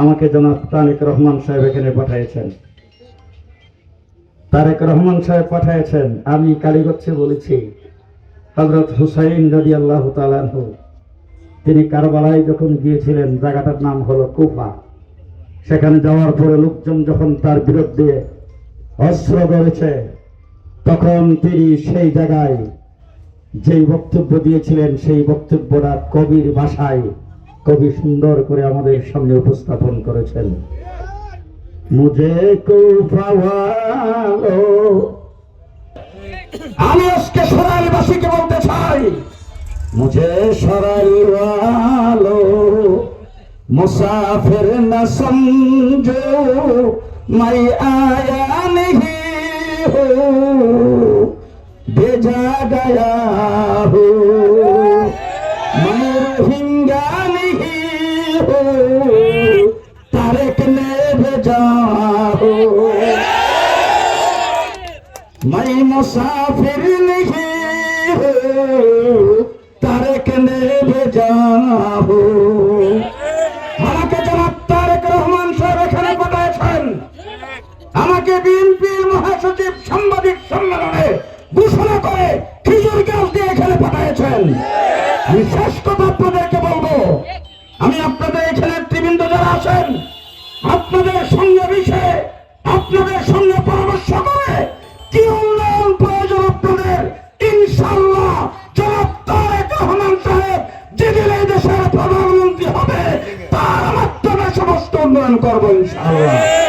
আমাকে জনাব তারেক রহমান সাহেব এখানে পাঠিয়েছেন। তারেক রহমান সাহেব পাঠিয়েছেন। আমি কালীগঞ্জে বলেছি হযরত হুসাইন রাদিয়াল্লাহু তাআলা আনহু তিনি কারবালায় যখন গিয়েছিলেন, জায়গাটার নাম হলো কুফা। সেখানে যাওয়ার পরে লোকজন যখন তার বিরুদ্ধে অস্ত্র ধরেছে, তখন তিনি সেই জায়গায় যেই বক্তব্য দিয়েছিলেন, সেই বক্তব্যটা কবির ভাষায় কবি সুন্দর করে আমাদের সামনে উপস্থাপন করেছেন। মুঝে কুফা ওয়ালো, আমি আজকে সরাইলবাসীকে বলতে চাই, মুঝে সরাইল ওয়ালো মুসাফির না সমঝো, मैं आया नहीं हूँ, भेजा गया हूँ, मैं रोहिंगा नहीं हूँ, तारेक ने भेजा हूँ, मैं मुसाफिर नहीं हूँ, तारेक ने भेजा हूँ। আমাকে জনাব তারেক রহমান সাহেব এখানে পাঠিয়েছেন। আমাকে বিএনপির মহাসচিব সাংবাদিক সম্মেলনে ঘোষণা করে খেজুর গাছ দিয়ে এখানে পাঠিয়েছেন। আমি শেষ কথা আপনাদেরকে বলবো, আমি আপনাদের এখানে নেতৃবৃন্দ যারা আছেন, আপনাদের সঙ্গে বিষয়ে আপনাদের সঙ্গে পরামর্শ করে কি উন্নয়ন প্রয়োজন আপনাদের, ইনশাআল্লাহ জনাব তারেক রহমান সাহেব যেদিন এই দেশের প্রধানমন্ত্রী হবে, তার মাধ্যমে সমস্ত উন্নয়ন করবো ইনশাআল্লাহ।